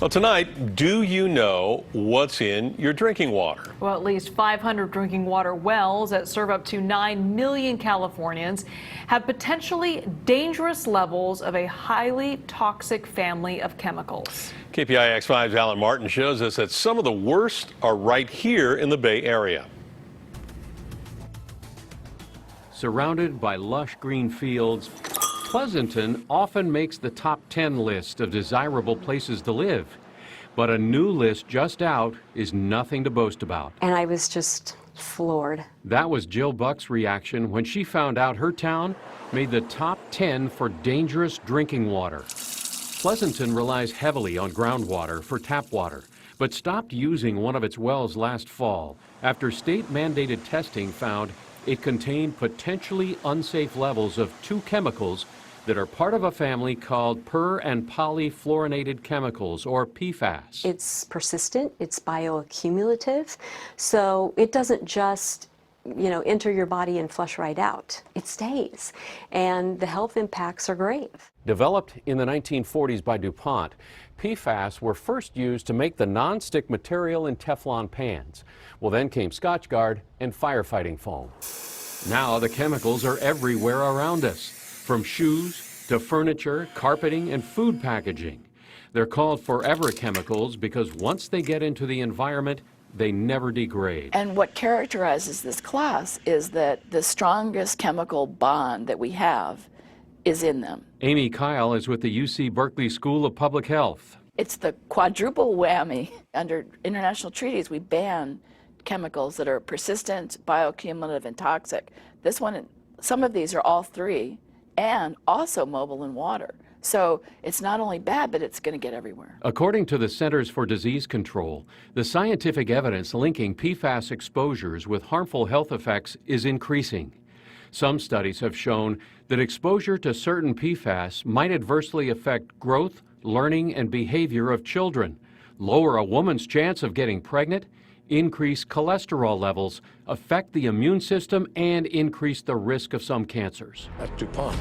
Well, tonight, do you know what's in your drinking water? Well, at least 500 drinking water wells that serve up to 9 million Californians have potentially dangerous levels of a highly toxic family of chemicals. KPIX 5's Alan Martin shows us that some of the worst are right here in the Bay Area. Surrounded by lush green fields, Pleasanton often makes the top 10 list of desirable places to live. But a new list just out is nothing to boast about. And I was just floored. That was Jill Buck's reaction when she found out her town made the top 10 for dangerous drinking water. Pleasanton relies heavily on groundwater for tap water, but stopped using one of its wells last fall after state-mandated testing found it contained potentially unsafe levels of two chemicals that are part of a family called per- and polyfluorinated chemicals, or PFAS. It's persistent, it's bioaccumulative, so it doesn't just enter your body and flush right out. It stays, and the health impacts are grave. Developed in the 1940s by DuPont, PFAS were first used to make the non-stick material in Teflon pans. Well, then came Scotchgard and firefighting foam. Now the chemicals are everywhere around us, from shoes to furniture, carpeting, and food packaging. They're called forever chemicals because once they get into the environment, they never degrade. And what characterizes this class is that the strongest chemical bond that we have is in them. Amy Kyle is with the UC Berkeley School of Public Health. It's the quadruple whammy. Under international treaties, we ban chemicals that are persistent, bioaccumulative, and toxic. This one, some of these are all three, and also mobile in water. So it's not only bad, but it's going to get everywhere. According to the Centers for Disease Control, the scientific evidence linking PFAS exposures with harmful health effects is increasing. Some studies have shown that exposure to certain PFAS might adversely affect growth, learning, and behavior of children, lower a woman's chance of getting pregnant, increase cholesterol levels, affect the immune system, and increase the risk of some cancers. At DuPont,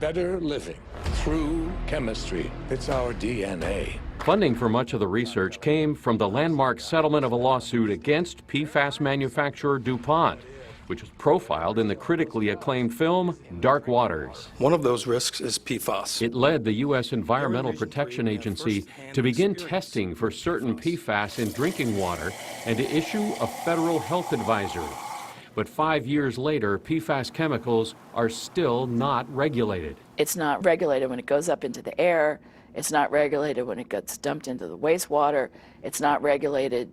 better living through chemistry. It's our DNA. Funding for much of the research came from the landmark settlement of a lawsuit against PFAS manufacturer DuPont, which was profiled in the critically acclaimed film Dark Waters. One of those risks is PFAS. It led the U.S. Environmental Protection Agency to begin testing for certain PFAS in drinking water and to issue a federal health advisory. But 5 years later, PFAS chemicals are still not regulated. It's not regulated when it goes up into the air. It's not regulated when it gets dumped into the wastewater. It's not regulated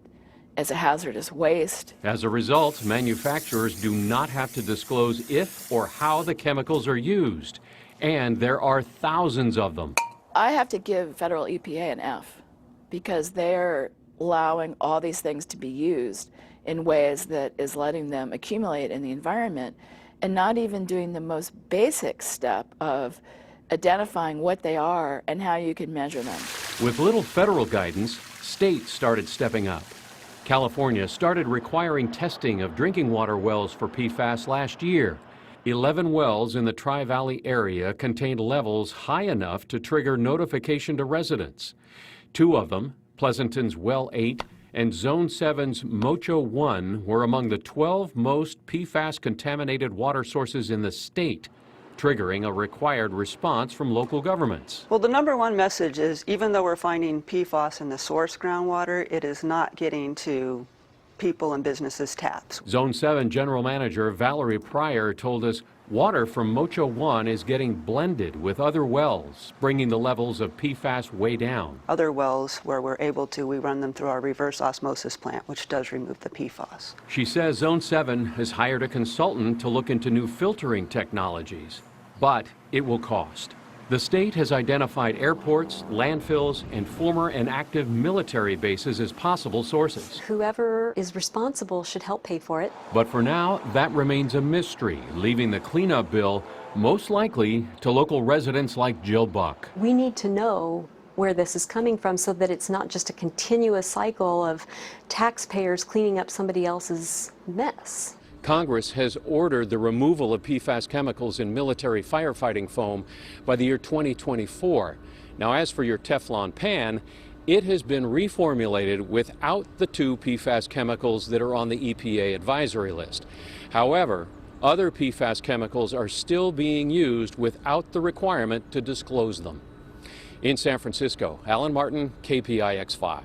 as a hazardous waste. As a result, manufacturers do not have to disclose if or how the chemicals are used, and there are thousands of them. I have to give federal EPA an F because they're allowing all these things to be used in ways that is letting them accumulate in the environment and not even doing the most basic step of identifying what they are and how you can measure them. With little federal guidance, states started stepping up. California started requiring testing of drinking water wells for PFAS last year. 11 wells in the Tri-Valley area contained levels high enough to trigger notification to residents. 2 of them, Pleasanton's Well 8 and Zone 7's Mocho 1, were among the 12 most PFAS-contaminated water sources in the state, triggering a required response from local governments. Well, the number one message is even though we're finding PFAS in the source groundwater, it is not getting to people and businesses' taps. Zone 7 General Manager Valerie Pryor told us water from Mocho 1 is getting blended with other wells, bringing the levels of PFAS way down. Other wells where we're able to, we run them through our reverse osmosis plant, which does remove the PFAS. She says Zone 7 has hired a consultant to look into new filtering technologies, but it will cost. The state has identified airports, landfills, and former and active military bases as possible sources. Whoever is responsible should help pay for it. But for now, that remains a mystery, leaving the cleanup bill most likely to local residents like Jill Buck. We need to know where this is coming from so that it's not just a continuous cycle of taxpayers cleaning up somebody else's mess. Congress has ordered the removal of PFAS chemicals in military firefighting foam by the year 2024. Now, as for your Teflon pan, It has been reformulated without the 2 PFAS chemicals that are on the EPA advisory list. However, other PFAS chemicals are still being used without the requirement to disclose them. In San Francisco, Alan Martin, KPIX 5.